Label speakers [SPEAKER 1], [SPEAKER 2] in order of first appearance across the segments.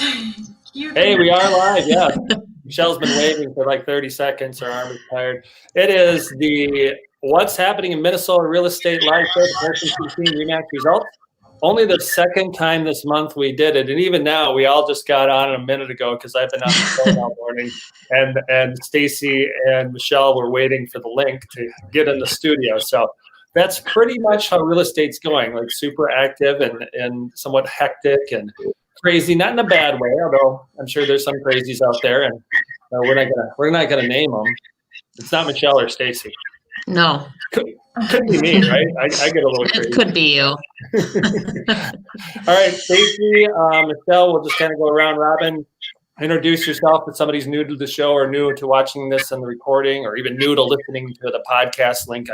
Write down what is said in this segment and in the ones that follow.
[SPEAKER 1] Hey, we are live. Yeah. Michelle's been waiting for like 30 seconds. Her arm is tired. It is the What's Happening in Minnesota Real Estate Live Show, the Carson 16 Remax results. Only the second time this month we did it. And even now, we all just got on a minute ago because I've been on the phone all morning. And Staci and Michelle were waiting for the link to get in the studio. So that's pretty much how real estate's going, like super active and somewhat hectic and crazy, not in a bad way, although I'm sure there's some crazies out there, and we're not gonna name them. It's not Michelle or Staci.
[SPEAKER 2] No,
[SPEAKER 1] could be me, right? I get a little crazy.
[SPEAKER 2] It could be you.
[SPEAKER 1] All right, Staci, Michelle, we'll just kind of go around robin. Introduce yourself if somebody's new to the show or new to watching this in the recording, or even new to listening to the podcast link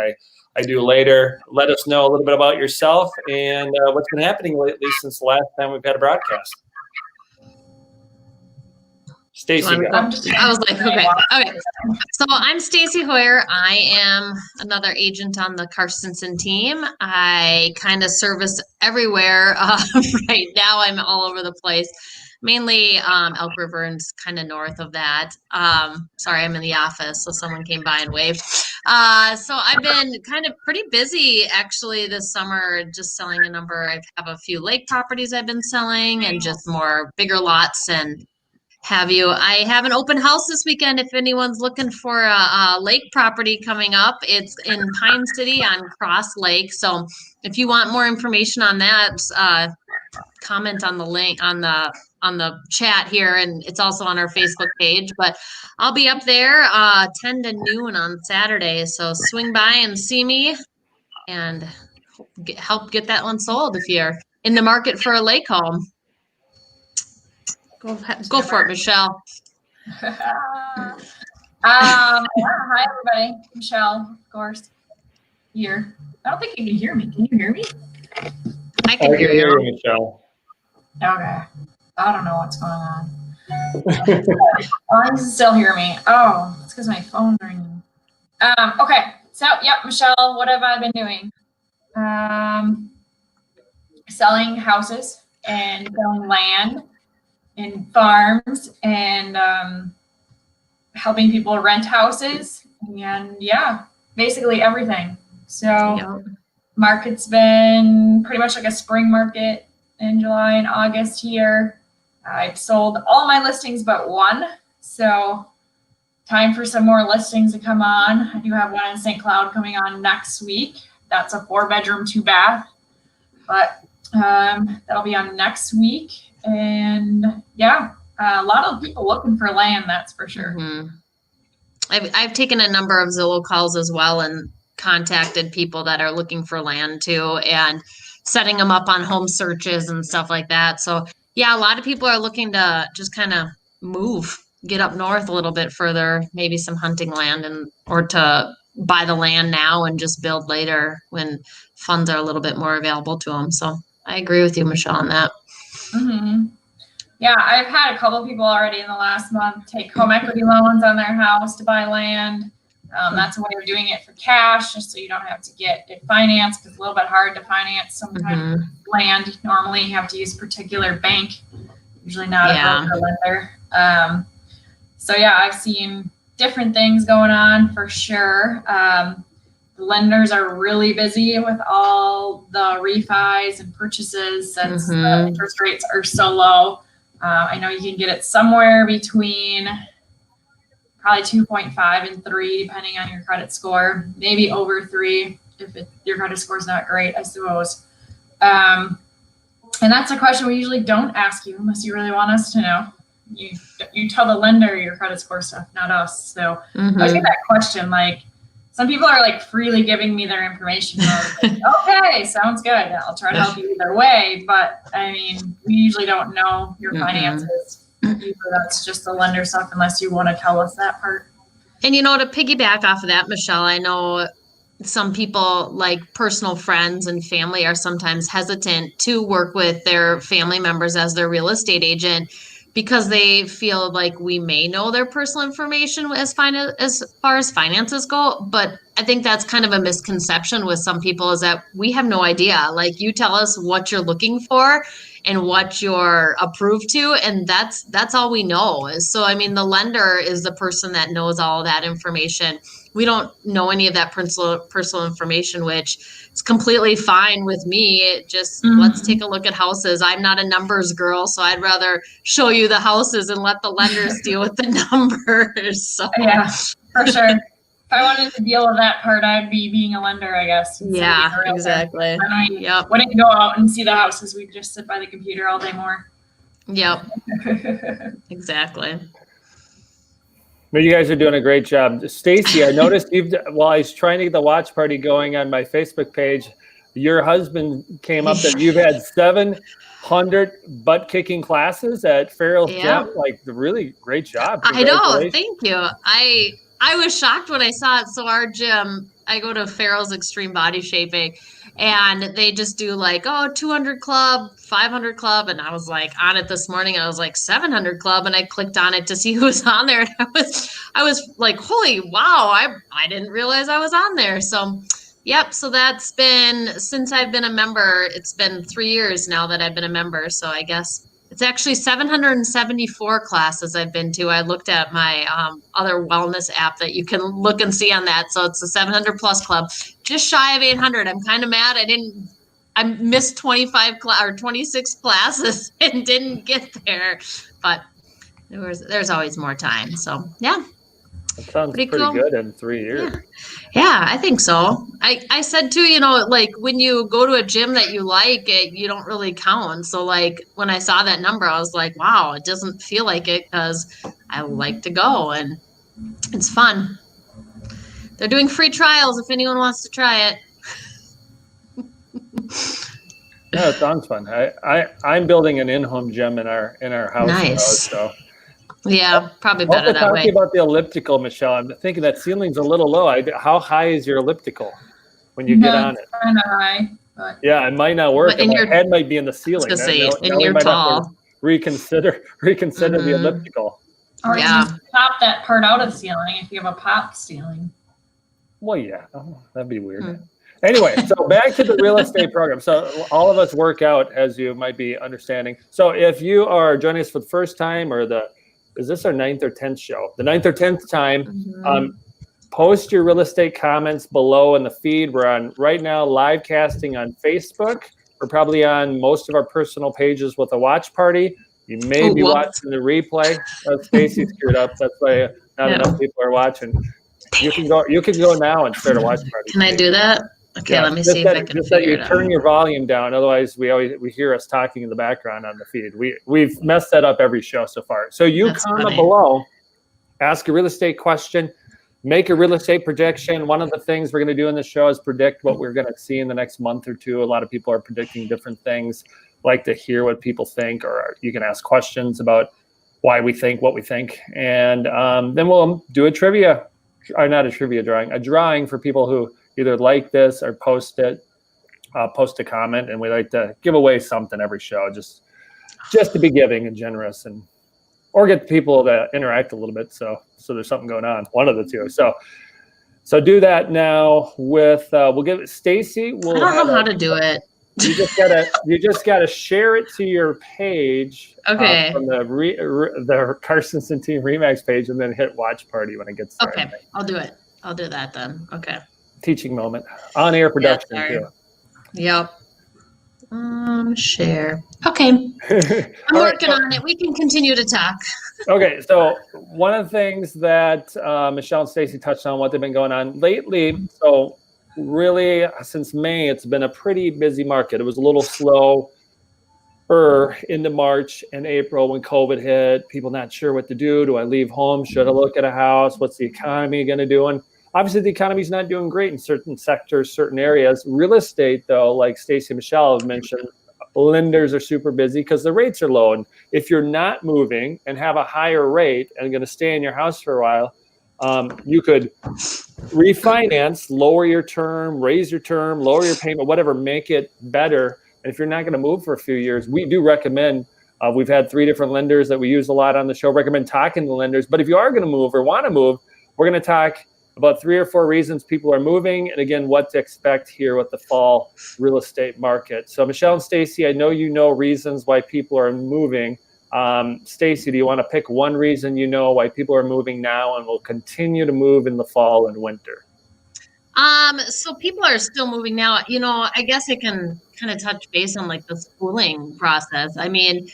[SPEAKER 1] I do later. Let us know a little bit about yourself and what's been happening lately since the last time we've had a broadcast. Staci,
[SPEAKER 2] I was like, okay. So I'm Staci Hoyer. I am another agent on the Carstensen team. I kind of service everywhere. Right now, I'm all over the place. Mainly Elk River and kind of north of that. Sorry, I'm in the office, so someone came by and waved. So I've been kind of pretty busy actually this summer, just selling a number. I have a few lake properties I've been selling and just more bigger lots and have you. I have an open house this weekend if anyone's looking for a lake property coming up. It's in Pine City on Cross Lake. So if you want more information on that, comment on the link on the chat here, and it's also on our Facebook page. But I'll be up there 10 to noon on Saturday. So swing by and see me and help get that one sold if you're in the market for a lake home. Go for it, Michelle.
[SPEAKER 3] Hi, everybody. Michelle, of course, here. I don't think you can hear me. Can you hear me?
[SPEAKER 2] I can hear you,
[SPEAKER 1] Michelle.
[SPEAKER 3] Okay. I don't know what's going on. Oh, you can still hear me. Oh, it's because my phone's ringing. Okay. So, yep, Michelle, what have I been doing? Selling houses and selling land and farms and helping people rent houses and basically everything. So market's been pretty much like a spring market in July and August here. I've sold all my listings but one. So time for some more listings to come on. I do have one in St. Cloud coming on next week. That's a 4-bedroom, 2-bath, but that'll be on next week. And a lot of people looking for land, that's for sure.
[SPEAKER 2] Mm-hmm. I've taken a number of Zillow calls as well and contacted people that are looking for land too and setting them up on home searches and stuff like that. So a lot of people are looking to just kind of move, get up north a little bit further, maybe some hunting land or to buy the land now and just build later when funds are a little bit more available to them. So I agree with you, Michelle, on that.
[SPEAKER 3] Mm-hmm. Yeah, I've had a couple of people already in the last month take home equity loans on their house to buy land. That's a way of doing it for cash, just so you don't have to get it financed, because it's a little bit hard to finance some kind of land. Normally, you have to use a particular bank, usually not a broker lender. I've seen different things going on for sure. The lenders are really busy with all the refis and purchases since the interest rates are so low. I know you can get it somewhere between probably 2.5 and 3, depending on your credit score, maybe over 3 if your credit score is not great, I suppose. And that's a question we usually don't ask you unless you really want us to know. You tell the lender your credit score stuff, not us. So I get that question, like, some people are like freely giving me their information. Like, okay, sounds good. I'll try to help you either way. But I mean, we usually don't know your finances. Usually that's just the lender stuff unless you want to tell us that part.
[SPEAKER 2] And to piggyback off of that, Michelle, I know some people, like personal friends and family, are sometimes hesitant to work with their family members as their real estate agent because they feel like we may know their personal information as far as finances go. But I think that's kind of a misconception with some people, is that we have no idea. Like, you tell us what you're looking for and what you're approved to. And that's all we know. So, I mean, the lender is the person that knows all that information. We don't know any of that personal information, which is completely fine with me. Just let's take a look at houses. I'm not a numbers girl, so I'd rather show you the houses and let the lenders deal with the numbers. So.
[SPEAKER 3] Yeah, for sure. If I wanted to deal with that part, I'd be being a lender, I guess.
[SPEAKER 2] Yeah, exactly.
[SPEAKER 3] Yep. Wouldn't go out and see the houses. We'd just sit by the computer all day more.
[SPEAKER 2] Yep. Exactly.
[SPEAKER 1] Well, you guys are doing a great job. Staci, I noticed while I was trying to get the watch party going on my Facebook page, your husband came up that you've had 700 butt kicking classes at Farrell's Gym. Like, really great job.
[SPEAKER 2] I know. Thank you. I was shocked when I saw it. So our gym, I go to Farrell's Extreme Body Shaping, and they just do like, 200 club, 500 club. And I was like on it this morning. I was like 700 club, and I clicked on it to see who was on there. And I was like, holy wow, I didn't realize I was on there. So yep. So that's been, since I've been a member, it's been 3 years now that I've been a member. So I guess it's actually 774 classes I've been to. I looked at my other wellness app that you can look and see on that. So it's the 700 plus club, just shy of 800. I'm kind of mad. I missed 26 classes and didn't get there, but there's always more time. So yeah.
[SPEAKER 1] That sounds pretty cool. Good in 3 years.
[SPEAKER 2] Yeah, I think so. I said too, like when you go to a gym that you like, you don't really count. So like when I saw that number, I was like, wow, it doesn't feel like it because I like to go and it's fun. They're doing free trials if anyone wants to try it.
[SPEAKER 1] Yeah, it sounds fun. I'm building an in-home gym in our house.
[SPEAKER 2] Nice.
[SPEAKER 1] So.
[SPEAKER 2] Yeah, probably better that way.
[SPEAKER 1] Talking about the elliptical, Michelle, I'm thinking that ceiling's a little low. How high is your elliptical when you get on it?
[SPEAKER 3] Kind of high. But.
[SPEAKER 1] Yeah, it might not work. My head might be in the ceiling.
[SPEAKER 2] And you're tall.
[SPEAKER 1] Reconsider the elliptical.
[SPEAKER 3] Or you can pop that part out of the ceiling if you have a pop ceiling.
[SPEAKER 1] Well, yeah, that'd be weird. Anyway, so back to the real estate program. So all of us work out, as you might be understanding. So if you are joining us for the first time, or is this our 9th or 10th show? The 9th or 10th time, post your real estate comments below in the feed. We're on right now live casting on Facebook. We're probably on most of our personal pages with a watch party. You may be watching the replay. Staci screwed up. That's why not enough people are watching. You can go now and start a watch party.
[SPEAKER 2] Can I do that? Okay, let me see if I can
[SPEAKER 1] just figure it out. Turn your volume down. Otherwise, we hear us talking in the background on the feed. We've messed that up every show so far. So comment below, ask a real estate question, make a real estate projection. One of the things we're going to do in the show is predict what we're going to see in the next month or two. A lot of people are predicting different things. Like to hear what people think, or you can ask questions about why we think what we think. And then we'll do a drawing for people who either like this or post a comment, and we like to give away something every show, just to be giving and generous, or get people to interact a little bit. So there's something going on, one of the two. So do that now with we'll give it Staci.
[SPEAKER 2] I don't know how to do it.
[SPEAKER 1] You just gotta share it to your page.
[SPEAKER 2] Okay.
[SPEAKER 1] From the Carsonson Team Remax page, and then hit watch party when it gets started.
[SPEAKER 2] Okay, I'll do it. I'll do that then. Okay.
[SPEAKER 1] Teaching moment, on air production too.
[SPEAKER 2] Yep. Share. Okay. I'm working on it. We can continue to talk.
[SPEAKER 1] Okay. So one of the things that Michelle and Staci touched on, what they've been going on lately. So really, since May, it's been a pretty busy market. It was a little slow into March and April when COVID hit. People not sure what to do. Do I leave home? Should I look at a house? What's the economy going to do? And obviously, the economy's not doing great in certain sectors, certain areas. Real estate, though, like Staci and Michelle have mentioned, lenders are super busy because the rates are low. And if you're not moving and have a higher rate and going to stay in your house for a while, you could refinance, lower your term, raise your term, lower your payment, whatever, make it better. And if you're not going to move for a few years, we do recommend, we've had 3 different lenders that we use a lot on the show, recommend talking to lenders. But if you are going to move or want to move, we're going to talk about 3 or 4 reasons people are moving, and again, what to expect here with the fall real estate market. So Michelle and Staci, I know you know reasons why people are moving. Staci, do you want to pick one reason you know why people are moving now and will continue to move in the fall and winter?
[SPEAKER 2] So people are still moving now. You know, I guess I can kind of touch base on like the schooling process. I mean,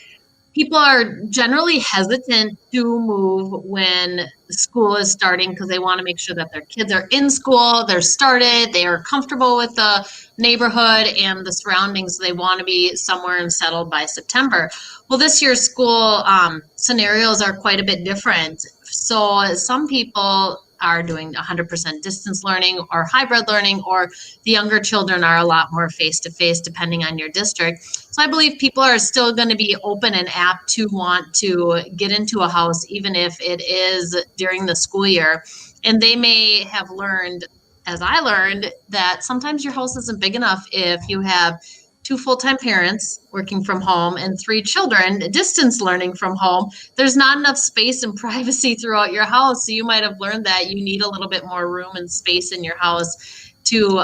[SPEAKER 2] people are generally hesitant to move when school is starting because they want to make sure that their kids are in school, they're started, they are comfortable with the neighborhood and the surroundings. They want to be somewhere and settled by September. Well, this year's school scenarios are quite a bit different. So some people are doing 100% distance learning or hybrid learning, or the younger children are a lot more face-to-face depending on your district. So I believe people are still going to be open and apt to want to get into a house, even if it is during the school year. And they may have learned, as I learned, that sometimes your house isn't big enough if you have 2 full-time parents working from home and 3 children distance learning from home. There's not enough space and privacy throughout your house. So you might have learned that you need a little bit more room and space in your house to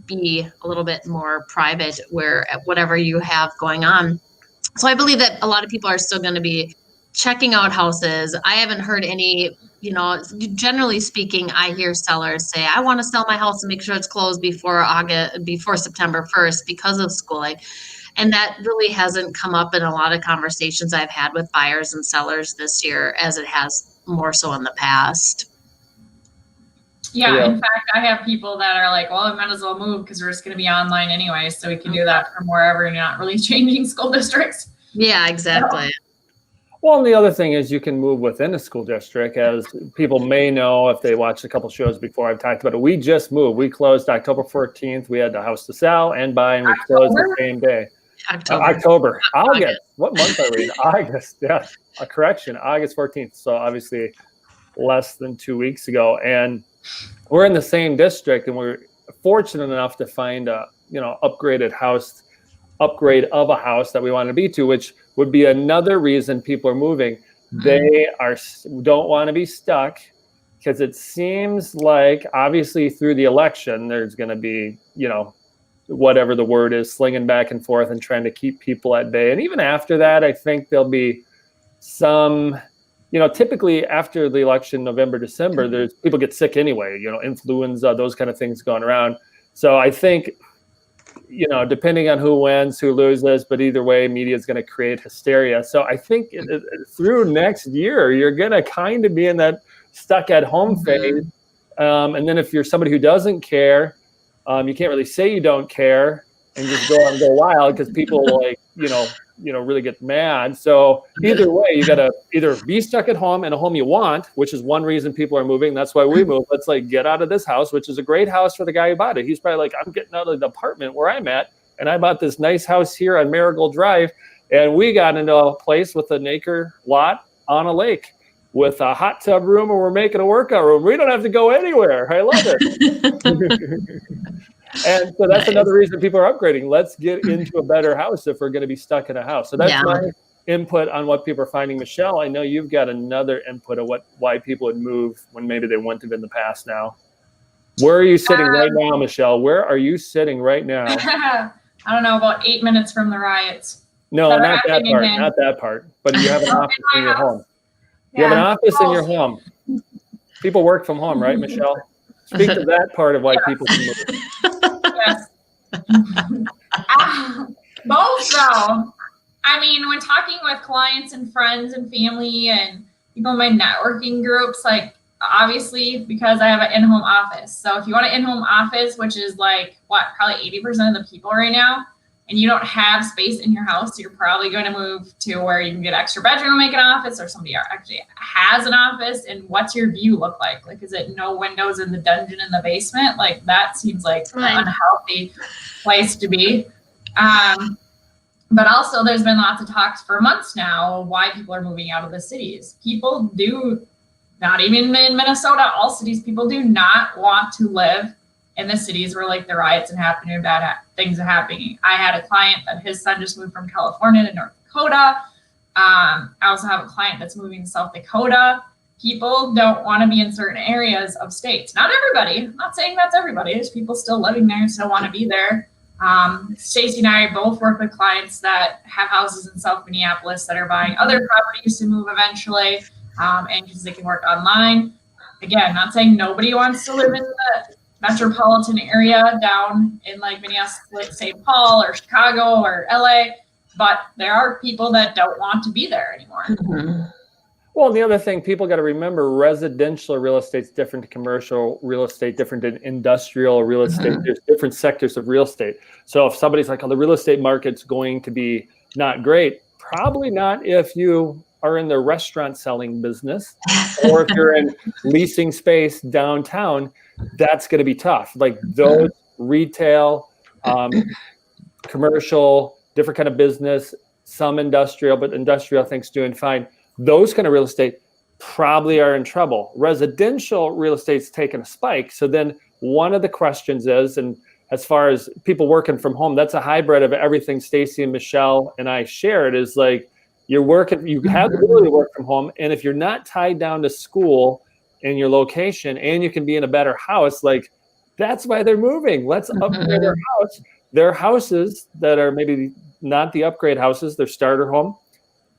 [SPEAKER 2] be a little bit more private where whatever you have going on. So I believe that a lot of people are still going to be checking out houses. I haven't heard any, you know, generally speaking, I hear sellers say, I want to sell my house and make sure it's closed before September 1st because of schooling. And that really hasn't come up in a lot of conversations I've had with buyers and sellers this year as it has more so in the past.
[SPEAKER 3] Yeah, in fact, I have people that are like, well, we might as well move because we're just going to be online anyway, so we can do that from wherever and you're not really changing school districts.
[SPEAKER 2] Yeah, exactly.
[SPEAKER 1] Well, and the other thing is you can move within a school district, as people may know if they watched a couple shows before. I've talked about it. We just moved. We closed October 14th. We had the house to sell and buy, and we closed the same day. October. August. What month are we in? August. Yeah, a correction. August 14th. So obviously less than 2 weeks ago. And we're in the same district, and we're fortunate enough to find a, you know, upgrade of a house that we want to be to, which would be another reason people are moving. They don't want to be stuck, because it seems like obviously through the election, there's going to be, you know, whatever the word is, slinging back and forth and trying to keep people at bay. And even after that, I think there'll be some, you know, typically after the election, November, December, there's people get sick anyway, you know, influenza, those kind of things going around. So I think, you know, depending on who wins, who loses, but either way, media is going to create hysteria. So I think through next year, you're going to kind of be in that stuck at home phase. And then if you're somebody who doesn't care, you can't really say you don't care and just go wild, because people like, you know, really get mad. So either way, you got to either be stuck at home in a home you want, which is one reason people are moving. That's why we move. Let's like get out of this house, which is a great house for the guy who bought it. He's probably like, I'm getting out of the apartment where I'm at, and I bought this nice house here on Marigold Drive, and we got into a place with an acre lot on a lake with a hot tub room, and we're making a workout room. We don't have to go anywhere. I love it. And so that's another reason people are upgrading. Let's get into a better house if we're going to be stuck in a house. So that's my input on what people are finding. Michelle, I know you've got another input of why people would move when maybe they wouldn't have in the past now. Where are you sitting right now, Michelle? Where are you sitting right now?
[SPEAKER 3] I don't know, about 8 minutes from the riots.
[SPEAKER 1] No, not that part. Not that part. But you have an office in your home. You have an office in your home. People work from home, right, Michelle? Speak to that part of why people can move.
[SPEAKER 3] Yes. Both, though. I mean, when talking with clients and friends and family and people in my networking groups, like obviously because I have an in-home office. So if you want an in-home office, which is like probably 80% of the people right now, and you don't have space in your house, you're probably going to move to where you can get an extra bedroom to make an office, or somebody actually has an office. And what's your view look like? Like, is it no windows in the dungeon in the basement? Like, that seems like an unhealthy place to be. But also there's been lots of talks for months now why people are moving out of the cities. People do, not even in Minnesota, all cities, people do not want to live in the cities where like the riots and happening and bad things are happening. I had a client that his son just moved from California to North Dakota. I also have a client that's moving to South Dakota. people don't want to be in certain areas of states. Not everybody. I'm not saying that's everybody. There's people still living there and still want to be there. Staci and I both work with clients that have houses in South Minneapolis that are buying other properties to move eventually, and because they can work online. Again, not saying nobody wants to live in the metropolitan area down in like Minneapolis, St. Paul, or Chicago, or LA, but there are people that don't want to be there anymore.
[SPEAKER 2] Mm-hmm.
[SPEAKER 1] Well, the other thing people got to remember, residential real estate's different to commercial real estate, different than industrial real estate. There's different sectors of real estate. So if somebody's like, oh, the real estate market's going to be not great, probably not if you are in the restaurant selling business, or if you're in leasing space downtown, that's going to be tough. Like those retail, commercial, different kind of business, some industrial, but industrial I think's doing fine. Those kind of real estate probably are in trouble. Residential real estate's taken a spike. So then one of the questions is, and as far as people working from home, that's a hybrid of everything Staci and Michelle and I shared, is like you're working, you have the ability to work from home. And if you're not tied down to school in your location and you can be in a better house, like that's why they're moving. Let's upgrade their house. Their houses that are maybe not the upgrade houses, their starter home,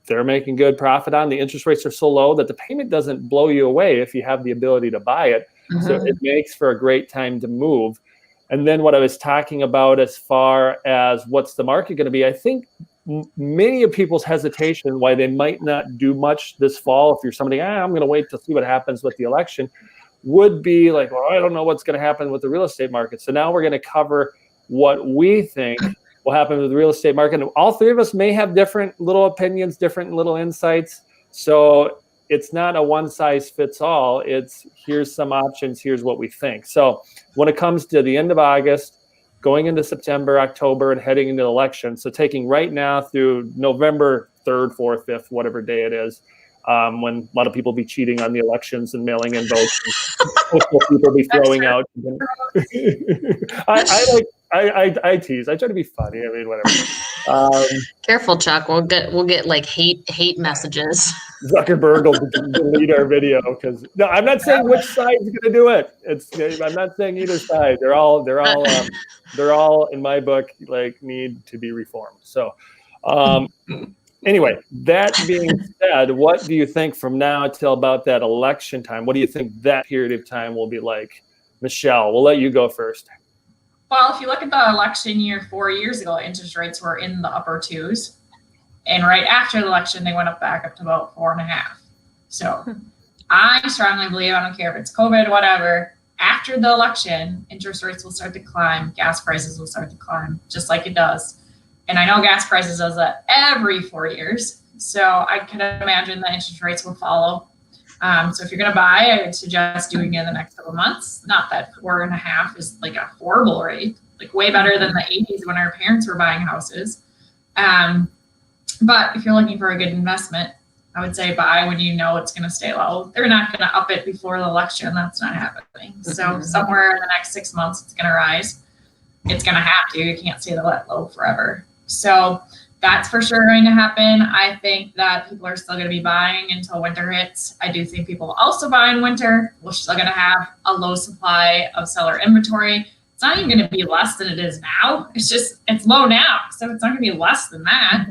[SPEAKER 1] they're making good profit on. The interest rates are so low that the payment doesn't blow you away if you have the ability to buy it. So it makes for a great time to move. And then what I was talking about as far as what's the market going to be, I think many of people's hesitation why they might not do much this fall, if you're somebody, I'm going to wait to see what happens with the election, would be like, well, I don't know what's going to happen with the real estate market. So now we're going to cover what we think will happen with the real estate market. And all three of us may have different little opinions, different little insights. So it's not a one size fits all. It's here's some options, here's what we think. So when it comes to the end of August, going into September, October, and heading into the election, so taking right now through November 3rd, 4th, 5th, whatever day it is, when a lot of people be cheating on the elections and mailing in votes, and people be throwing out. I tease. I try to be funny. I mean, whatever.
[SPEAKER 2] Careful, Chuck. We'll get like hate messages.
[SPEAKER 1] Zuckerberg will delete our video because no, I'm not saying which side's going to do it. I'm not saying either side. They're all in my book like need to be reformed. So, anyway, that being said, what do you think from now till about that election time? What do you think that period of time will be like? Michelle, we'll let you go first.
[SPEAKER 3] Well, if you look at the election year 4 years ago, interest rates were in the upper 2s. And right after the election, they went back up to about 4.5. So I strongly believe, I don't care if it's COVID, whatever, after the election, interest rates will start to climb. Gas prices will start to climb, just like it does. And I know gas prices does that every 4 years. So I can imagine the interest rates will follow. So if you're going to buy, I would suggest doing it in the next couple of months. Not that 4.5 is like a horrible rate, like way better than the 80s when our parents were buying houses. But if you're looking for a good investment, I would say buy when you know it's going to stay low. They're not going to up it before the election. That's not happening. So somewhere in the next 6 months, it's going to rise. It's going to have to. You can't stay that low forever. So that's for sure going to happen. I think that people are still going to be buying until winter hits. I do think people will also buy in winter. We're still going to have a low supply of seller inventory. It's not even going to be less than it is now. It's low now. So it's not going to be less than that.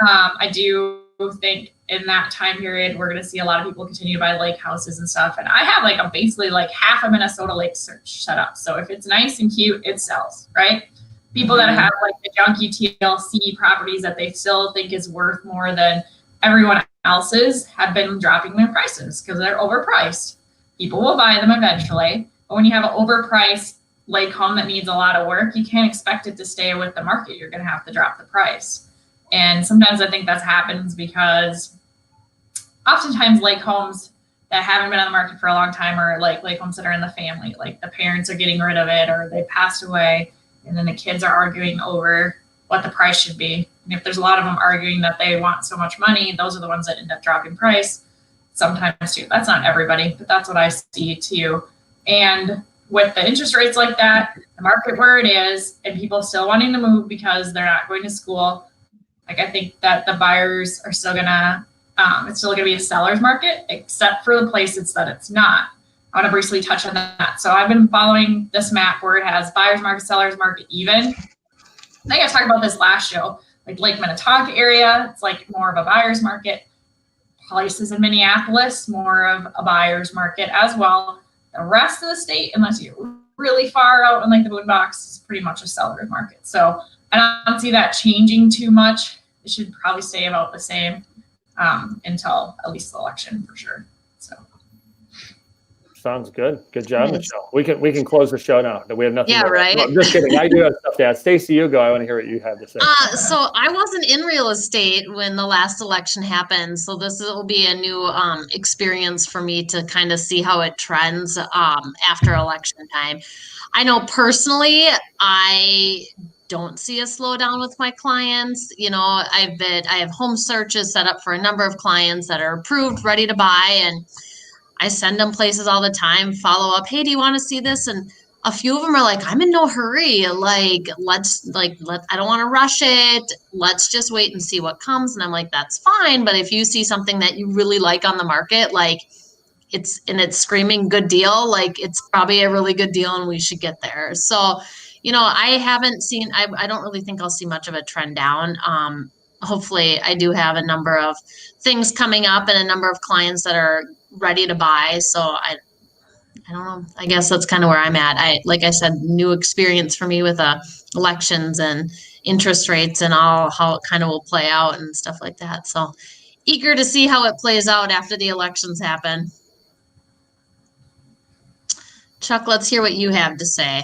[SPEAKER 3] I do think in that time period, we're going to see a lot of people continue to buy lake houses and stuff. And I have like basically like half a Minnesota lake search set up. So if it's nice and cute, it sells, right? People that have like the junky TLC properties that they still think is worth more than everyone else's have been dropping their prices because they're overpriced. People will buy them eventually. But when you have an overpriced lake home that needs a lot of work, you can't expect it to stay with the market. You're going to have to drop the price. And sometimes I think that happens because oftentimes lake homes that haven't been on the market for a long time are like lake homes that are in the family, like the parents are getting rid of it or they passed away. And then the kids are arguing over what the price should be. And if there's a lot of them arguing that they want so much money, those are the ones that end up dropping price sometimes too. That's not everybody, but that's what I see too. And with the interest rates like that, the market where it is, and people still wanting to move because they're not going to school, like I think that the buyers are still gonna It's still going to be a seller's market, except for the places that it's not. I want to briefly touch on that. So I've been following this map where it has buyer's market, seller's market, even. I think I talked about this last show. Like Lake Minnetonka area, it's like more of a buyer's market. Places in Minneapolis, more of a buyer's market as well. The rest of the state, unless you're really far out in like the boondocks, is pretty much a seller's market. So I don't see that changing too much. It should probably stay about the same until at least the election for sure. So.
[SPEAKER 1] Sounds good. Good job, Michelle. We can close the show now. We have nothing.
[SPEAKER 2] Yeah, right.
[SPEAKER 1] No, I'm just kidding. I do have stuff to add. Staci, you go. I want to hear what you have to say.
[SPEAKER 2] So I wasn't in real estate when the last election happened. So this will be a new experience for me to kind of see how it trends after election time. I know personally, I don't see a slowdown with my clients. You know, I have home searches set up for a number of clients that are approved, ready to buy, and I send them places all the time, follow up. Hey, do you want to see this? And a few of them are like, I'm in no hurry. I don't want to rush it. Let's just wait and see what comes. And I'm like, that's fine. But if you see something that you really like on the market, like it's screaming good deal, like it's probably a really good deal and we should get there. So, you know, I haven't seen, I don't really think I'll see much of a trend down. Hopefully I do have a number of things coming up and a number of clients that are ready to buy. So I don't know. I guess that's kind of where I'm at. Like I said, new experience for me with elections and interest rates and all how it kind of will play out and stuff like that. So eager to see how it plays out after the elections happen. Chuck, let's hear what you have to say.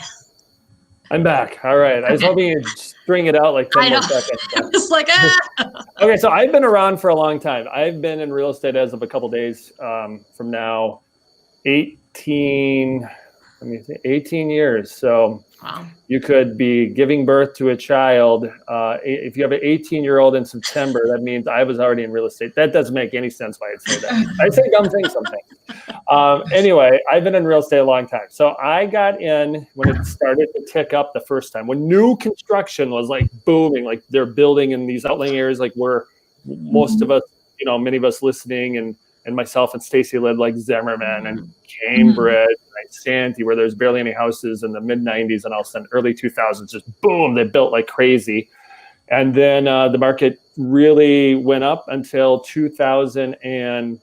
[SPEAKER 1] I'm back. All right. I was hoping you'd string it out like 10 more seconds.
[SPEAKER 2] It's like,
[SPEAKER 1] Okay, so I've been around for a long time. I've been in real estate as of a couple of days from now, 18 years. So
[SPEAKER 2] wow.
[SPEAKER 1] You could be giving birth to a child. If you have an 18-year-old in September, that means I was already in real estate. That doesn't make any sense why I'd say that. I say dumb things sometimes. Anyway, I've been in real estate a long time. So I got in when it started to tick up the first time, when new construction was like booming, like they're building in these outlying areas, like where most of us, you know, many of us listening and myself and Staci lived, like Zimmerman and Cambridge and Santee, where there's barely any houses in the mid 90s, and all of a sudden early 2000s, just boom, they built like crazy. And then the market really went up until 2000 and,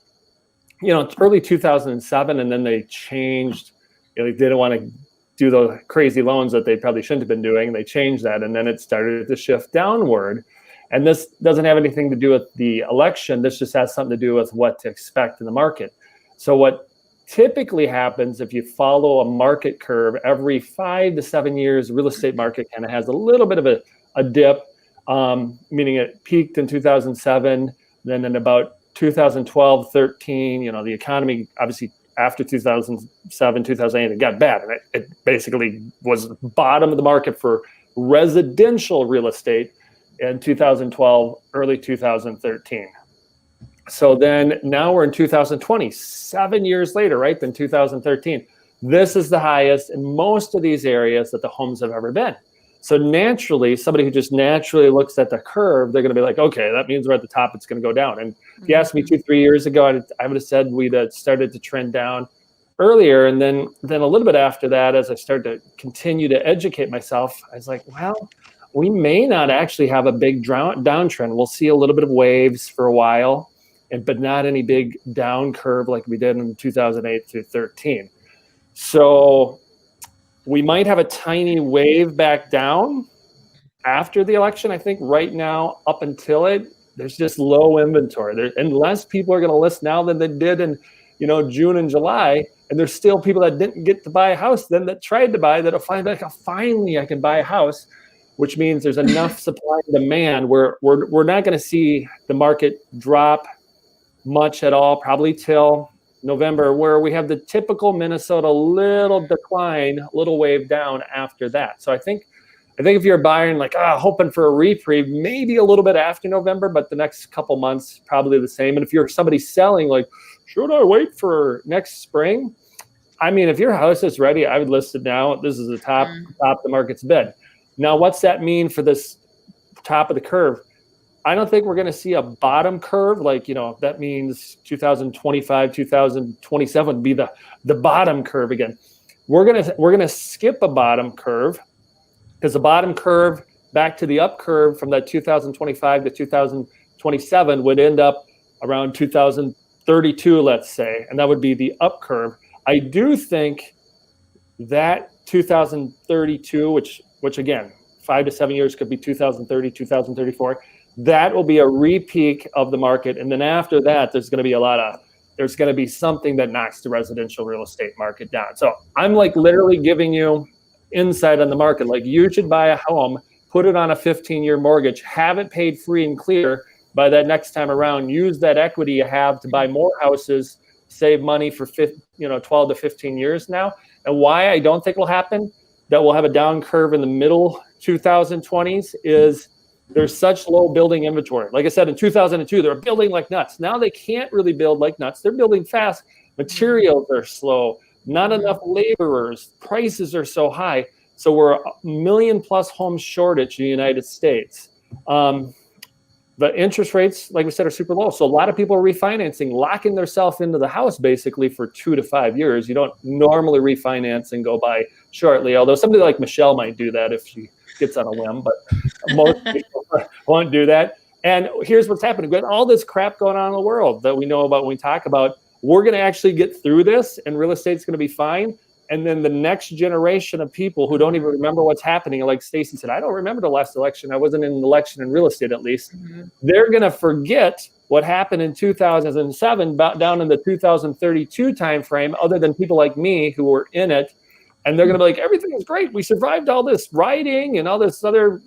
[SPEAKER 1] you know, early 2007. And then they changed, you know, they didn't want to do the crazy loans that they probably shouldn't have been doing. They changed that. And then it started to shift downward. And this doesn't have anything to do with the election. This just has something to do with what to expect in the market. So what typically happens if you follow a market curve, every 5 to 7 years, the real estate market kind of has a little bit of a dip, meaning it peaked in 2007. Then in about 2012, 13, you know, the economy, obviously after 2007, 2008, it got bad. And it basically was the bottom of the market for residential real estate in 2012, early 2013. So then now we're in 2020, 7 years later, right, than 2013. This is the highest in most of these areas that the homes have ever been. So naturally, somebody who just naturally looks at the curve, they're going to be like, okay, that means we're at the top, it's going to go down. And if you asked me 2-3 years ago, I would have said we'd started to trend down earlier. And then a little bit after that, as I started to continue to educate myself, I was like, well, we may not actually have a big downtrend. We'll see a little bit of waves for a while, but not any big down curve like we did in 2008 through 13. So we might have a tiny wave back down after the election. I think right now, up until there's just low inventory. And less people are going to list now than they did in, you know, June and July. And there's still people that didn't get to buy a house then that tried to buy that'll find like, oh, finally I can buy a house, which means there's enough supply and demand where we're not going to see the market drop much at all, probably till November, where we have the typical Minnesota little decline, little wave down after that. So I think if you're buying like hoping for a reprieve, maybe a little bit after November, but the next couple months probably the same. And if you're somebody selling, like, should I wait for next spring? I mean, if your house is ready, I would list it now. This is the top the market's bid. Now, what's that mean for this top of the curve? I don't think we're going to see a bottom curve. Like, that means 2025, 2027 be the bottom curve again. We're going to skip a bottom curve, because the bottom curve back to the up curve from that 2025 to 2027 would end up around 2032, let's say, and that would be the up curve. I do think that 2032, which again, 5 to 7 years could be 2030, 2034, that will be a re-peak of the market. And then after that, there's going to be something that knocks the residential real estate market down. So I'm like literally giving you insight on the market. Like, you should buy a home, put it on a 15-year mortgage, have it paid free and clear by that next time around. Use that equity you have to buy more houses, save money for 12 to 15 years now. And why I don't think will happen, that we'll have a down curve in the middle 2020s, is there's such low building inventory. Like I said, in 2002, they were building like nuts. Now they can't really build like nuts. They're building fast. Materials are slow. Not enough laborers. Prices are so high. So we're a 1 million plus home shortage in the United States. The interest rates, like we said, are super low. So a lot of people are refinancing, locking themselves into the house basically for 2 to 5 years. You don't normally refinance and go buy shortly, although somebody like Michelle might do that if she gets on a whim, but most people won't do that. And here's what's happening. With all this crap going on in the world that we know about when we talk about, we're going to actually get through this and real estate's going to be fine. And then the next generation of people who don't even remember what's happening, like Staci said, I don't remember the last election. I wasn't in an election in real estate, at least. They're going to forget what happened in 2007, down in the 2032 timeframe, other than people like me who were in it. And they're going to be like, everything is great. We survived all this rioting and all this other,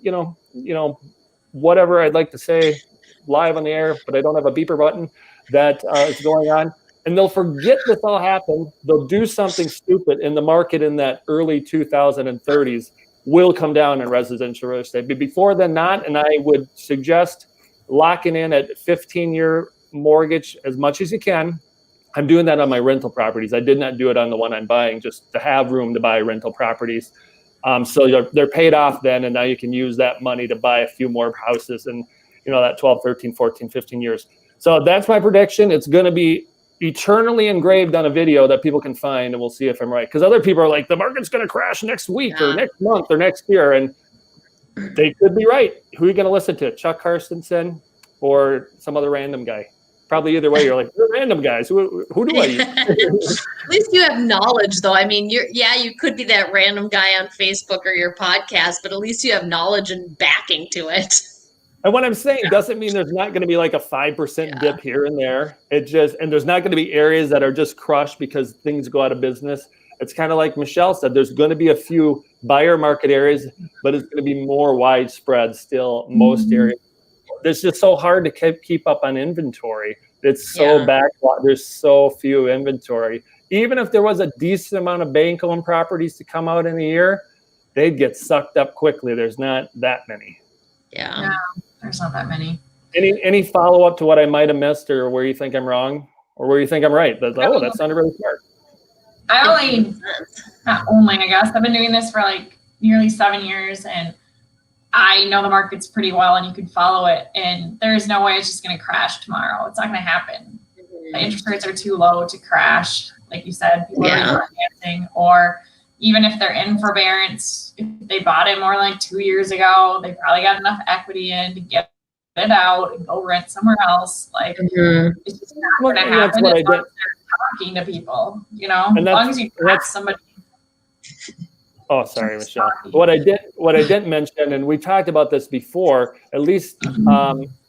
[SPEAKER 1] whatever I'd like to say live on the air, but I don't have a beeper button that is going on. And they'll forget this all happened. They'll do something stupid, and the market in that early 2030s will come down in residential real estate. But before then, not. And I would suggest locking in at 15-year mortgage as much as you can. I'm doing that on my rental properties. I did not do it on the one I'm buying, just to have room to buy rental properties. So they're paid off then, and now you can use that money to buy a few more houses in, that 12, 13, 14, 15 years. So that's my prediction. It's going to be eternally engraved on a video that people can find, and we'll see if I'm right. Because other people are like, the market's going to crash next week or next month or next year, and they could be right. Who are you going to listen to, Chuck Carstensen or some other random guy? Probably either way, you're like, you're random guys. Who do I use?
[SPEAKER 2] At least you have knowledge, though. I mean, you could be that random guy on Facebook or your podcast, but at least you have knowledge and backing to it.
[SPEAKER 1] And what I'm saying doesn't mean there's not going to be like a 5% dip here and there. And there's not going to be areas that are just crushed because things go out of business. It's kind of like Michelle said, there's going to be a few buyer market areas, but it's going to be more widespread still most areas. It's just so hard to keep up on inventory. It's so backlog. There's so few inventory. Even if there was a decent amount of bank-owned properties to come out in a year, they'd get sucked up quickly. There's not that many.
[SPEAKER 3] Yeah, there's not that many.
[SPEAKER 1] Any follow-up to what I might have missed, or where you think I'm wrong, or where you think I'm right? That sounded really smart.
[SPEAKER 3] Not only, I guess, I've been doing this for like nearly 7 years, and I know the market's pretty well, and you can follow it, and there's no way it's just going to crash tomorrow. It's not going to happen. The interest rates are too low to crash. Like you said, people are refinancing, or even if they're in forbearance, if they bought it more like 2 years ago, they probably got enough equity in to get it out and go rent somewhere else. Like, it's just not going to happen as long as they're talking to people, as long as you ask somebody.
[SPEAKER 1] Oh, sorry, Michelle. What I didn't mention, and we talked about this before, at least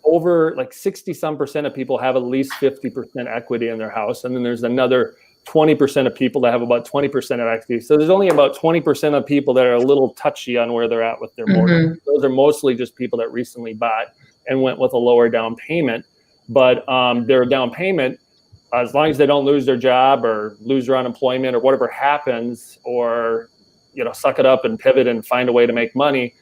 [SPEAKER 1] over like 60% of people have at least 50% equity in their house. And then there's another 20% of people that have about 20% of equity. So there's only about 20% of people that are a little touchy on where they're at with their mortgage. Those are mostly just people that recently bought and went with a lower down payment. But their down payment, as long as they don't lose their job or lose their unemployment or whatever happens, or suck it up and pivot and find a way to make money,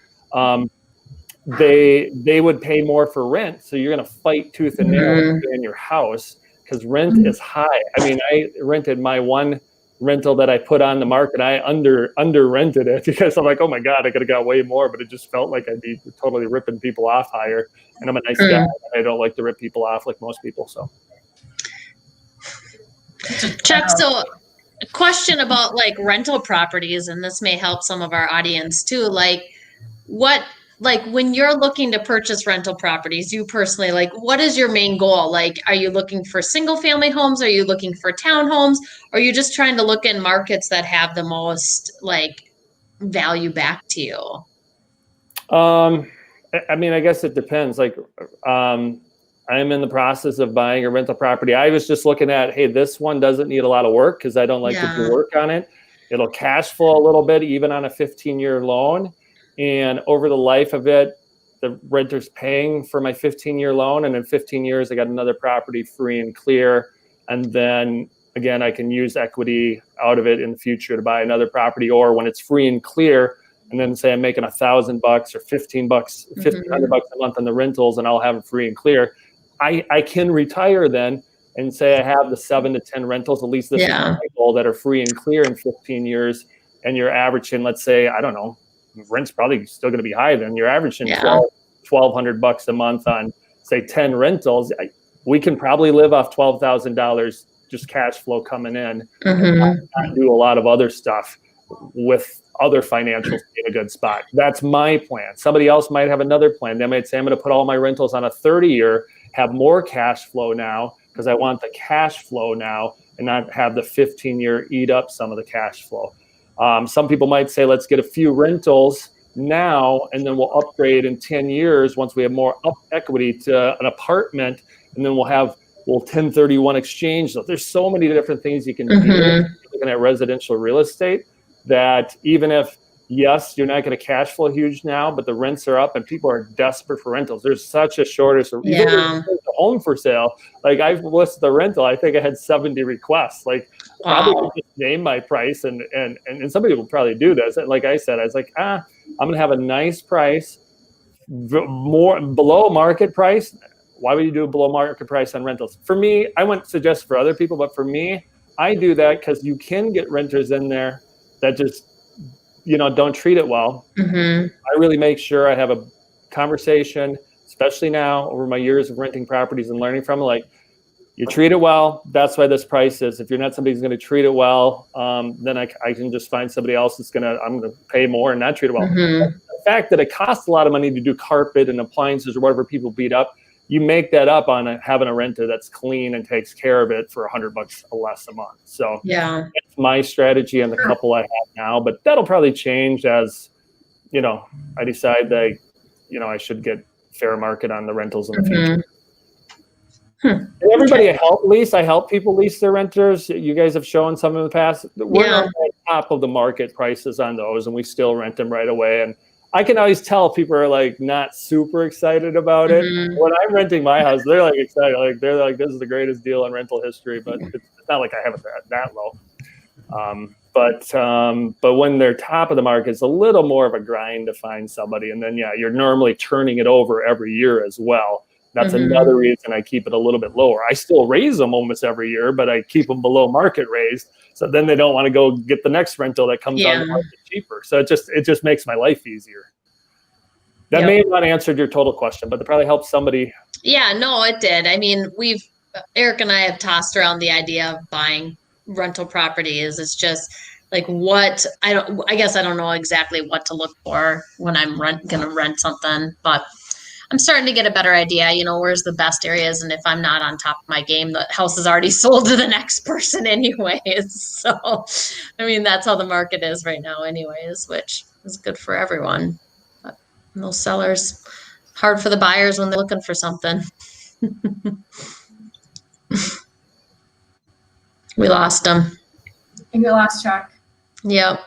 [SPEAKER 1] they would pay more for rent. So you're going to fight tooth and nail in your house because rent is high. I mean, I rented my one rental that I put on the market, I under rented it because I'm like, oh my God, I could have got way more, but it just felt like I'd be totally ripping people off higher. And I'm a nice guy. I don't like to rip people off like most people. So.
[SPEAKER 2] Chuck, so a question about like rental properties, and this may help some of our audience too. Like when you're looking to purchase rental properties, you personally, like, what is your main goal? Like, are you looking for single family homes? Are you looking for townhomes? Or are you just trying to look in markets that have the most like value back to you?
[SPEAKER 1] I mean, I guess it depends. Like, I'm in the process of buying a rental property. I was just looking at, hey, this one doesn't need a lot of work because I don't like to do work on it. It'll cash flow a little bit, even on a 15-year loan. And over the life of it, the renter's paying for my 15-year loan. And in 15 years, I got another property free and clear. And then again, I can use equity out of it in the future to buy another property, or when it's free and clear, and then say I'm making $1,000 or $1,500 a month on the rentals, and I'll have it free and clear. I can retire then and say I have the 7 to 10 rentals, at least this is my goal, that are free and clear in 15 years. And you're averaging, let's say, I don't know, rent's probably still going to be high then. You're averaging $1,200 a month on, say, 10 rentals. We can probably live off $12,000 just cash flow coming in, and not do a lot of other stuff with other financials in a good spot. That's my plan. Somebody else might have another plan. They might say, I'm going to put all my rentals on a 30-year, have more cash flow now because I want the cash flow now and not have the 15-year eat up some of the cash flow. Some people might say, let's get a few rentals now, and then we'll upgrade in 10 years once we have more equity to an apartment, and then we'll 1031 exchange. So there's so many different things you can do looking at residential real estate, that even if, yes, you're not going to cash flow huge now, but the rents are up and people are desperate for rentals. There's such a shortage. Even the home for sale, like I've listed the rental, I think I had 70 requests. Like probably just name my price, and somebody will probably do this. And like I said, I was like, I'm going to have a nice price, more below market price. Why would you do a below market price on rentals? For me, I wouldn't suggest for other people, but for me, I do that because you can get renters in there that just, don't treat it well. I really make sure I have a conversation, especially now over my years of renting properties and learning from it. Like, you treat it well, that's why this price is. If you're not somebody who's going to treat it well, then I can just find somebody else that's I'm going to pay more and not treat it well. The fact that it costs a lot of money to do carpet and appliances or whatever people beat up, you make that up on having a renter that's clean and takes care of it for $100 less a month. So that's my strategy and the couple I have now, but that'll probably change as, I decide that, I should get fair market on the rentals in the future. Everybody I help people lease their renters. You guys have shown some in the past. We're not at the top of the market prices on those, and we still rent them right away. And I can always tell people are like not super excited about it. When I'm renting my house, they're like excited. Like they're like, this is the greatest deal in rental history, but it's not like I have it that low. But when they're top of the market, it's a little more of a grind to find somebody. And then, you're normally turning it over every year as well. That's another reason I keep it a little bit lower. I still raise them almost every year, but I keep them below market raised. So then they don't want to go get the next rental that comes on the market cheaper. So it just makes my life easier. That may have not answered your total question, but it probably helped somebody. Yeah, no, it did. I mean, Eric and I have tossed around the idea of buying rental properties. It's just like I guess I don't know exactly what to look for when I'm going to rent something, but I'm starting to get a better idea, where's the best areas. And if I'm not on top of my game, the house is already sold to the next person anyways. So, I mean, that's how the market is right now anyways, which is good for everyone. But those sellers, hard for the buyers when they're looking for something. We lost them.
[SPEAKER 3] I think we lost Chuck.
[SPEAKER 2] Yep.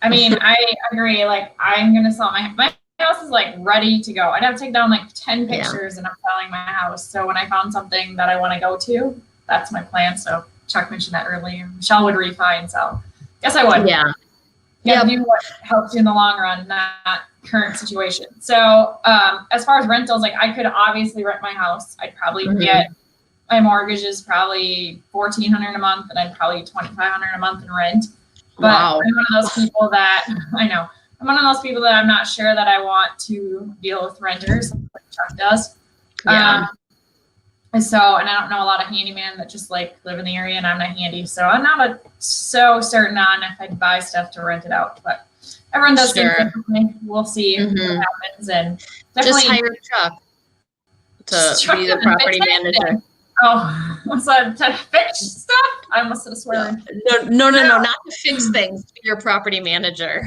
[SPEAKER 3] I mean, I agree. Like, I'm going to sell my house is like ready to go. I'd have to take down like 10 pictures and I'm selling my house. So when I found something that I want to go to, that's my plan. So Chuck mentioned that earlier. Michelle would refi and sell. Guess I would.
[SPEAKER 2] Yeah.
[SPEAKER 3] Do what helps you in the long run, not current situation. So as far as rentals, like I could obviously rent my house. I'd probably get my mortgage is probably $1,400 a month, and I'd probably $2,500 a month in rent. But
[SPEAKER 2] Wow.
[SPEAKER 3] I'm one of those people that I know. I'm one of those people that I'm not sure that I want to deal with renters like Chuck does.
[SPEAKER 2] Yeah.
[SPEAKER 3] And I don't know a lot of handyman that just like live in the area, and I'm not handy, so I'm not so certain on if I'd buy stuff to rent it out. But everyone does
[SPEAKER 2] Sure.
[SPEAKER 3] things differently. We'll see what happens, and definitely
[SPEAKER 2] Just hire Chuck to
[SPEAKER 3] Chuck
[SPEAKER 2] be the
[SPEAKER 3] doesn't
[SPEAKER 2] property
[SPEAKER 3] fix
[SPEAKER 2] manager.
[SPEAKER 3] anything. Oh, was that to fix stuff? I must have sworn.
[SPEAKER 2] No, not to fix things. Be your property manager.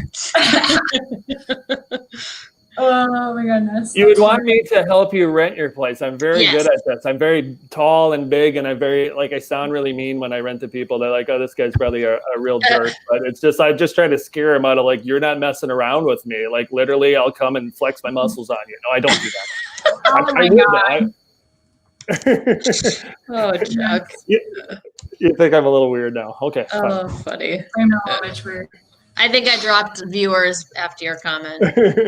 [SPEAKER 3] Oh my goodness.
[SPEAKER 1] You would want me to help you rent your place. I'm very
[SPEAKER 2] Yes.
[SPEAKER 1] good at this. I'm very tall and big, and I'm very, like, I sound really mean when I rent to people. They're like, oh, this guy's probably a real jerk. But it's just, I just try to scare him out of, like, you're not messing around with me. Like, literally, I'll come and flex my muscles on you. No, I don't do that.
[SPEAKER 3] Oh my
[SPEAKER 1] God.
[SPEAKER 2] Oh, Chuck.
[SPEAKER 1] You think I'm a little weird now. Okay, fine.
[SPEAKER 2] Oh, funny.
[SPEAKER 3] I'm a little bit weird.
[SPEAKER 2] I think I dropped viewers after your comment.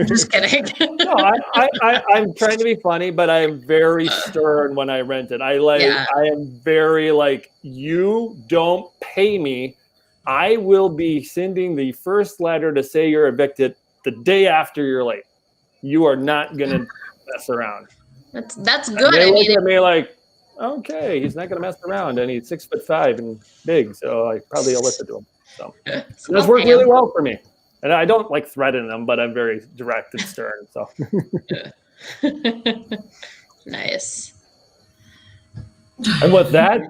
[SPEAKER 2] Just kidding.
[SPEAKER 1] No, I'm trying to be funny, but I am very stern when I rent it. I am very like, you don't pay me. I will be sending the first letter to say you're evicted the day after you're late. You are not gonna mess around.
[SPEAKER 2] That's good.
[SPEAKER 1] They
[SPEAKER 2] I
[SPEAKER 1] look
[SPEAKER 2] mean,
[SPEAKER 1] at me like, okay, he's not gonna mess around, and he's 6'5" and big, so I probably will listen to him. So that's worked really well for me. And I don't like threaten them, but I'm very direct and stern. So
[SPEAKER 2] nice.
[SPEAKER 1] And with that,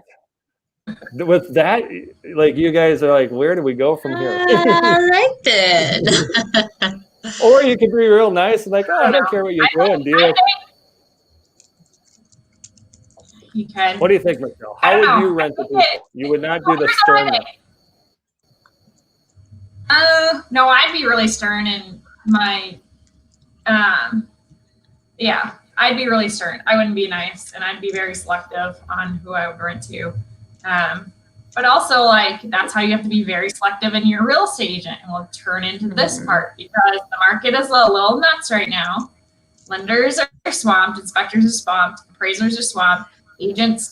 [SPEAKER 1] like, you guys are like, where do we go from here?
[SPEAKER 2] All right then.
[SPEAKER 1] Or you could be real nice and like, oh, I don't care what you're doing, deal.
[SPEAKER 3] You can.
[SPEAKER 1] What do you think, Michelle? How would you rent the people? You would not do the stern.
[SPEAKER 3] No, I'd be really stern in my, yeah, I'd be really stern. I wouldn't be nice, and I'd be very selective on who I would rent to. But also, like, that's how you have to be very selective in your real estate agent, and we'll turn into this part, because the market is a little nuts right now. Lenders are swamped, inspectors are swamped, appraisers are swamped,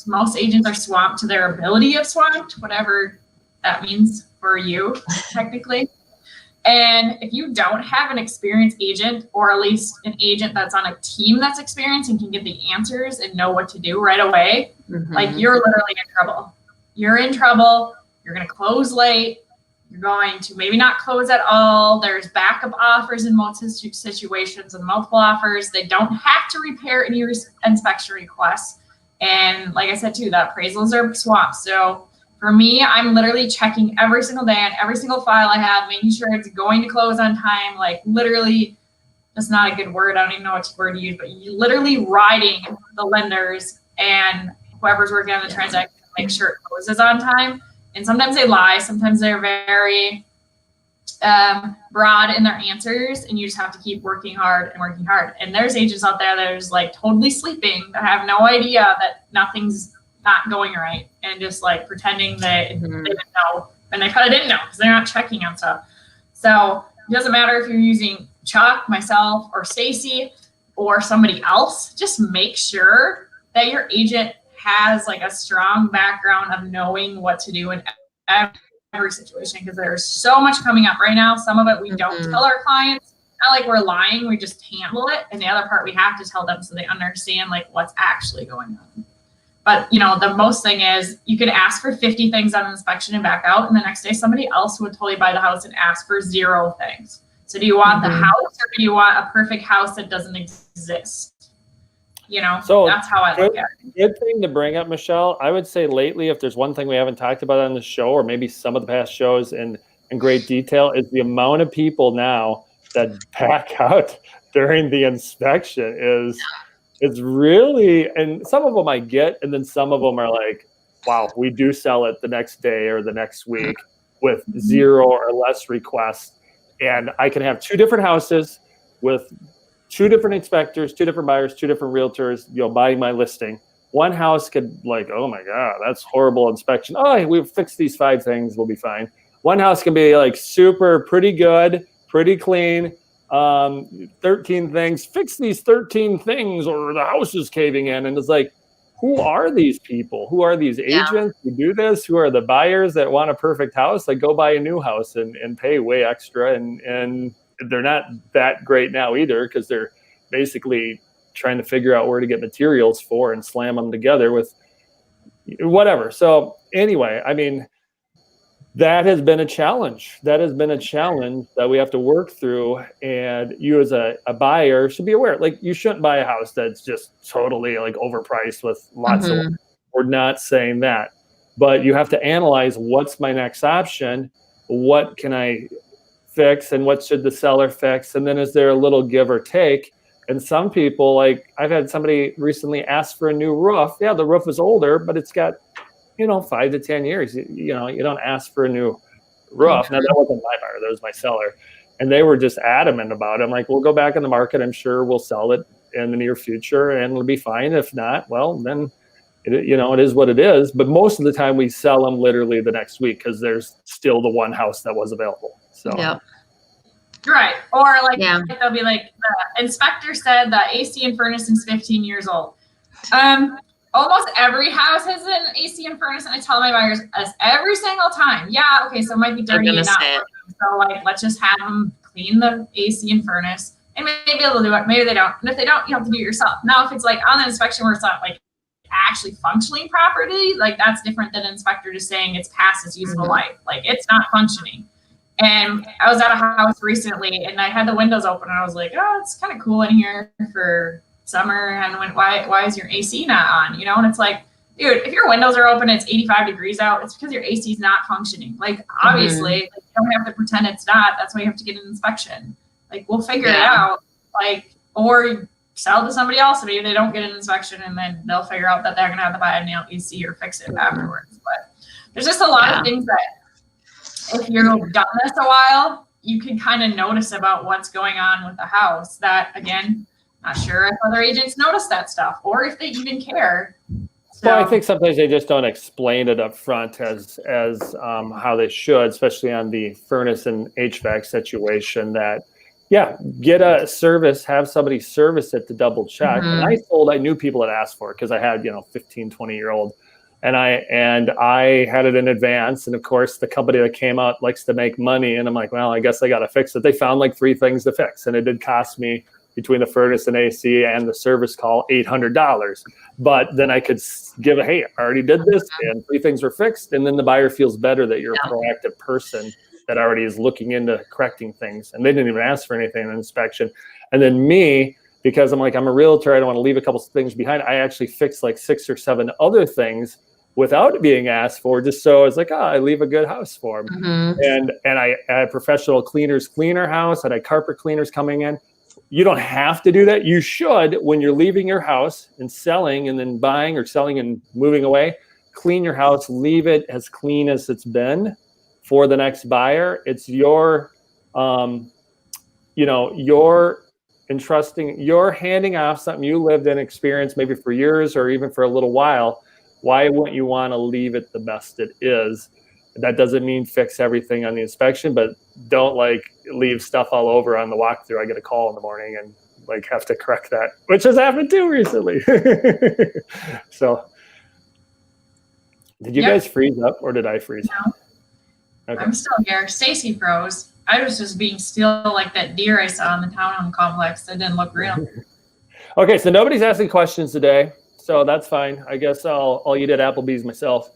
[SPEAKER 3] most agents are swamped to their ability of swamped, whatever that means for you, technically. And if you don't have an experienced agent, or at least an agent that's on a team that's experienced and can get the answers and know what to do right away, like, you're literally in trouble. You're in trouble. You're going to close late. You're going to maybe not close at all. There's backup offers in most situations and multiple offers. They don't have to repair any inspection requests. And like I said, too, the appraisals are swamped. So for me, I'm literally checking every single day on every single file I have, making sure it's going to close on time. Like, literally, that's not a good word. I don't even know what word to use, but you literally riding the lenders and whoever's working on the transaction to make sure it closes on time. And sometimes they lie. Sometimes they're very broad in their answers, and you just have to keep working hard and working hard. And there's agents out there that are just like totally sleeping, that have no idea that nothing's not going right, and just like pretending that they didn't know, and they probably didn't know because they're not checking on stuff. So it doesn't matter if you're using Chuck, myself, or Staci, or somebody else. Just make sure that your agent has like a strong background of knowing what to do in every situation, because there's so much coming up right now. Some of it we don't tell our clients. Not like we're lying, we just handle it. And the other part we have to tell them so they understand like what's actually going on. But, you know, the most thing is you could ask for 50 things on inspection and back out, and the next day somebody else would totally buy the house and ask for 0 things. So do you want the house, or do you want a perfect house that doesn't exist? You know, so that's how I look at it.
[SPEAKER 1] Good thing to bring up, Michelle. I would say lately, if there's one thing we haven't talked about on the show, or maybe some of the past shows in great detail, is the amount of people now that back out during the inspection is really, and some of them I get, and then some of them are like, wow, we do sell it the next day or the next week with 0 or less requests. And I can have 2 different houses with 2 different inspectors, 2 different buyers, 2 different realtors, you know, buying my listing. One house could like, oh my God, that's horrible inspection. Oh, we've fixed these 5 things, we'll be fine. One house can be like super, pretty good, pretty clean. 13 things, fix these 13 things or the house is caving in. And it's like, who are these people? Who are these agents who do this? Who are the buyers that want a perfect house? Like, go buy a new house and pay way extra. And they're not that great now either, because they're basically trying to figure out where to get materials for and slam them together with whatever. So anyway, I mean, that has been a challenge. That has been a challenge that we have to work through. And you as a buyer should be aware, like, you shouldn't buy a house that's just totally like overpriced with lots of, we're not saying that, but you have to analyze, what's my next option? What can I fix? And what should the seller fix? And then is there a little give or take? And some people, like, I've had somebody recently ask for a new roof. Yeah, the roof is older, but it's got, 5 to 10 years. You don't ask for a new roof. Now, that wasn't my buyer, that was my seller. And they were just adamant about it. I'm like, we'll go back in the market. I'm sure we'll sell it in the near future and it'll be fine. If not, well, then, it is what it is. But most of the time we sell them literally the next week, because there's still the one house that was available. So.
[SPEAKER 2] Yeah.
[SPEAKER 3] Right. Or they'll be like, the inspector said the AC and furnace is 15 years old. Almost every house has an AC and furnace, and I tell my buyers every single time, yeah, okay, so it might be dirty and not working. So let's just have them clean the AC and furnace, and maybe they'll do it, maybe they don't. And if they don't, you have to do it yourself. Now, if it's like on the inspection where it's not like actually functioning properly, like that's different than an inspector just saying it's past its useful life. Like, it's not functioning. And I was at a house recently and I had the windows open and I was like, oh, it's kind of cool in here for summer. And why is your AC not on? And it's like, dude, if your windows are open, it's 85 degrees out, it's because your AC is not functioning. Like, obviously, you don't have to pretend it's not. That's why you have to get an inspection. Like, we'll figure it out. Like, or sell to somebody else. Maybe they don't get an inspection and then they'll figure out that they're going to have to buy a new AC or fix it afterwards. But there's just a lot of things that, if you've done this a while, you can kind of notice about what's going on with the house that, again, not sure if other agents notice that stuff or if they even care. So,
[SPEAKER 1] well, I think sometimes they just don't explain it up front as how they should, especially on the furnace and HVAC situation. That, get a service, have somebody service it to double check. And I knew people had asked for it, because I had 15, 20-year-old. And I had it in advance. And of course, the company that came out likes to make money. And I'm like, well, I guess I got to fix it. They found like 3 things to fix. And it did cost me, between the furnace and AC and the service call, $800. But then I could give hey, I already did this and 3 things were fixed. And then the buyer feels better that you're a proactive person that already is looking into correcting things. And they didn't even ask for anything in an inspection. And then me, because I'm a realtor, I don't want to leave a couple of things behind, I actually fixed like 6 or 7 other things without being asked for, just so it's like, I leave a good house for them. And I had professional cleaners clean our house, and I had carpet cleaners coming in. You don't have to do that. You should, when you're leaving your house and selling and then buying or selling and moving away, clean your house, leave it as clean as it's been for the next buyer. It's your, you're entrusting, you're handing off something you lived and experienced maybe for years or even for a little while. Why wouldn't you want to leave it the best it is? That doesn't mean fix everything on the inspection, but don't leave stuff all over on the walkthrough. I get a call in the morning and have to correct that, which has happened too recently. So did you guys freeze up, or did I freeze?
[SPEAKER 3] No, okay. I'm still here. Staci froze. I was just being still like that deer I saw in the townhome complex. That didn't look real.
[SPEAKER 1] Okay, so nobody's asking questions today. So that's fine. I guess I'll eat at Applebee's myself.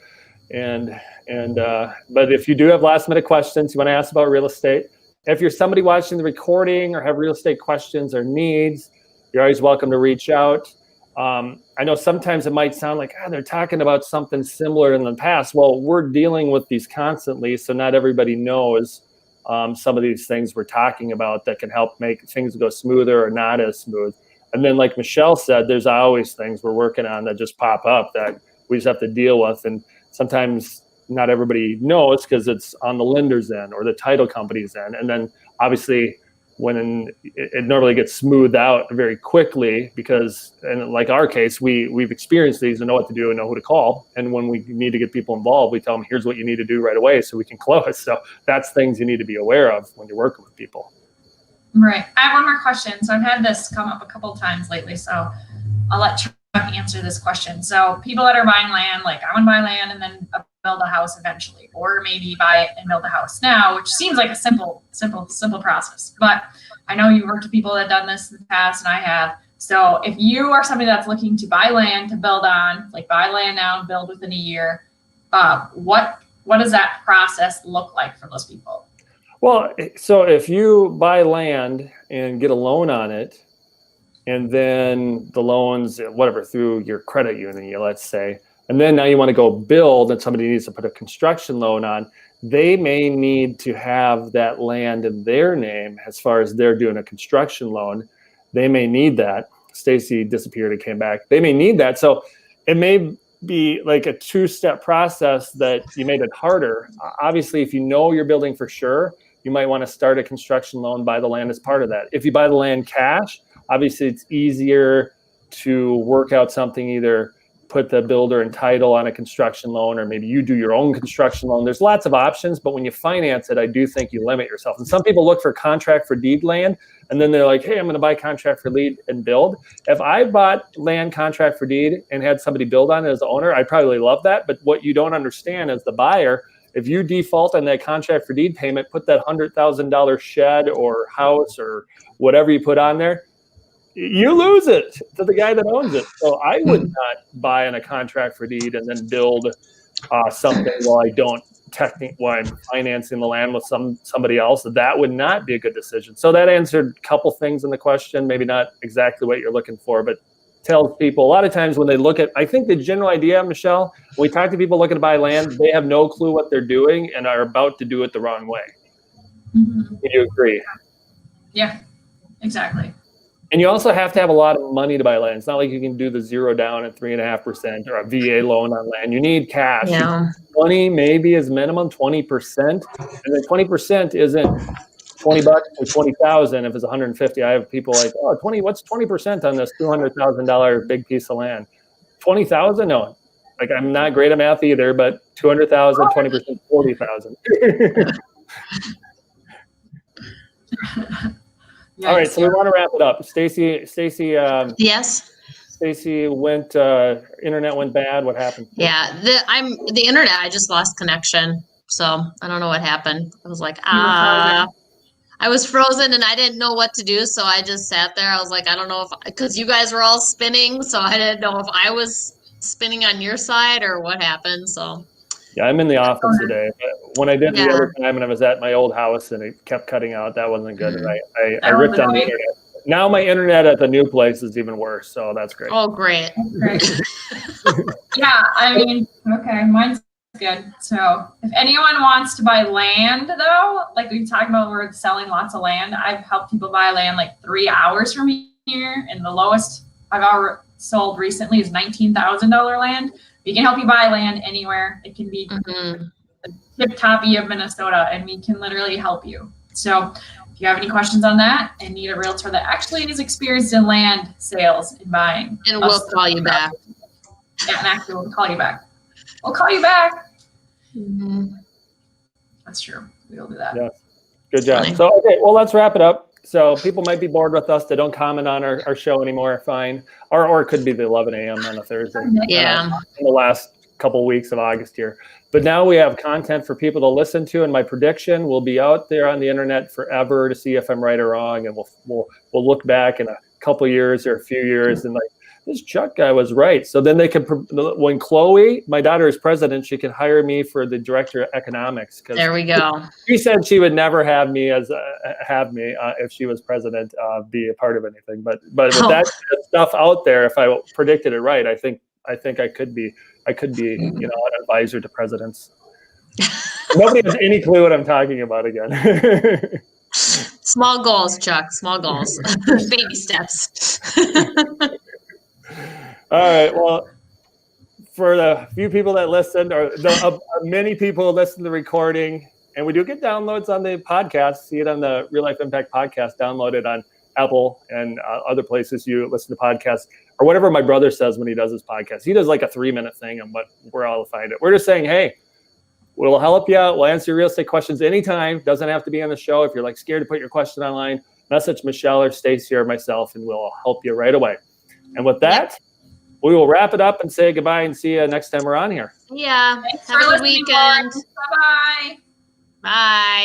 [SPEAKER 1] But if you do have last minute questions, you want to ask about real estate, if you're somebody watching the recording or have real estate questions or needs, you're always welcome to reach out. I know sometimes it might sound like they're talking about something similar in the past. Well, we're dealing with these constantly, so not everybody knows some of these things we're talking about that can help make things go smoother or not as smooth. And then, like Michelle said, there's always things we're working on that just pop up that we just have to deal with. And sometimes not everybody knows because it's on the lender's end or the title company's end. And then obviously when it normally gets smoothed out very quickly, because, and like our case, we've experienced these and know what to do and know who to call. And when we need to get people involved, we tell them, here's what you need to do right away so we can close. So that's things you need to be aware of when you're working with people.
[SPEAKER 3] Right. I have one more question. So I've had this come up a couple of times lately, so I'll let answer this question. So people that are buying land, like I want to buy land and then build a house eventually, or maybe buy it and build a house now, which seems like a simple process. But I know you've worked with people that have done this in the past, and I have. So if you are somebody that's looking to buy land to build on, like buy land now and build within a year, what does that process look like for those people?
[SPEAKER 1] Well, so if you buy land and get a loan on it, and then the loans, whatever, through your credit union, let's say, and then now you want to go build and somebody needs to put a construction loan on, they may need to have that land in their name as far as they're doing a construction loan. They may need that. Staci disappeared and came back. They may need that. So it may be like a two-step process that you made it harder. Obviously, if you know you're building for sure, you might want to start a construction loan, buy the land as part of that. If you buy the land cash, obviously it's easier to work out something, either put the builder and title on a construction loan, or maybe you do your own construction loan. There's lots of options, but when you finance it, I do think you limit yourself. And some people look for contract for deed land, and then they're like, hey, I'm going to buy contract for deed and build. If I bought land contract for deed and had somebody build on it as the owner, I'd probably love that. But what you don't understand as the buyer, if you default on that contract for deed payment, put that $100,000 shed or house or whatever you put on there, you lose it to the guy that owns it. So I would not buy on a contract for deed and then build something while I'm financing the land with somebody else. That would not be a good decision. So that answered a couple things in the question, maybe not exactly what you're looking for, but tells people a lot of times when they look at, I think the general idea, Michelle, when we talk to people looking to buy land, they have no clue what they're doing and are about to do it the wrong way. Mm-hmm. Do you agree?
[SPEAKER 3] Yeah, exactly.
[SPEAKER 1] And you also have to have a lot of money to buy land. It's not like you can do the 0 down at 3.5% or a VA loan on land. You need cash.
[SPEAKER 2] Yeah.
[SPEAKER 1] 20 maybe is minimum, 20%. And then 20% isn't $20 or 20,000 if it's 150. I have people like, oh, 20, what's 20% on this $200,000 big piece of land? 20,000? No. Like, I'm not great at math either, but 200,000, 20%, 40,000.
[SPEAKER 3] Yes.
[SPEAKER 1] All right, so we want to wrap it up. Staci.
[SPEAKER 2] Yes.
[SPEAKER 1] Staci went. Internet went bad. What happened?
[SPEAKER 2] Yeah, the internet. I just lost connection, so I don't know what happened. I was like, I was frozen and I didn't know what to do, so I just sat there. I was like, I don't know because you guys were all spinning, so I didn't know if I was spinning on your side or what happened. So.
[SPEAKER 1] Yeah, I'm in the office today. But when I did the other time and I was at my old house and it kept cutting out, that wasn't good. And I ripped on the internet. Now my internet at the new place is even worse, so that's great.
[SPEAKER 2] Oh, great.
[SPEAKER 3] Yeah, I mean, okay, mine's good. So if anyone wants to buy land, though, like we talked about, we're selling lots of land. I've helped people buy land like 3 hours from here, and the lowest I've ever sold recently is $19,000 land. We can help you buy land anywhere. It can be the tip-toppy of Minnesota, and we can literally help you. So if you have any questions on that and need a realtor that actually is experienced in land sales and buying.
[SPEAKER 2] And we'll call you back.
[SPEAKER 3] Yeah, and actually we'll call you back. We'll call you back.
[SPEAKER 2] Mm-hmm.
[SPEAKER 3] That's true. We'll do that.
[SPEAKER 1] Yeah. Good job. So, okay, well, let's wrap it up. So people might be bored with us. They don't comment on our show anymore. Fine. Or it could be the 11 a.m. on a Thursday.
[SPEAKER 2] Yeah.
[SPEAKER 1] In the last couple of weeks of August here. But now we have content for people to listen to, and my prediction will be out there on the internet forever to see if I'm right or wrong. And we'll look back in a couple of years or a few years and like, this Chuck guy was right. So then they can, when Chloe, my daughter, is president, she can hire me for the director of economics.
[SPEAKER 2] There we go.
[SPEAKER 1] She said she would never have me if she was president, be a part of anything. But with that stuff out there, if I predicted it right, I think I could be, an advisor to presidents. Nobody has any clue what I'm talking about again.
[SPEAKER 2] Small goals, Chuck. Small goals. Baby steps.
[SPEAKER 1] All right. Well, for the few people that listened, or many people listen to the recording, and we do get downloads on the podcast. See it on the Real Life Impact podcast. Download it on Apple and other places you listen to podcasts, or whatever my brother says when he does his podcast. He does like a 3-minute thing, and we're all find it. We're just saying, hey, we'll help you out. We'll answer your real estate questions anytime. Doesn't have to be on the show. If you're like scared to put your question online, message Michelle or Staci or myself, and we'll help you right away. And with that, we will wrap it up and say goodbye and see you next time we're on here.
[SPEAKER 2] Yeah.
[SPEAKER 3] Thanks
[SPEAKER 2] Have
[SPEAKER 3] for
[SPEAKER 2] a good
[SPEAKER 3] listening,
[SPEAKER 2] weekend.
[SPEAKER 3] Bye-bye.
[SPEAKER 2] Bye.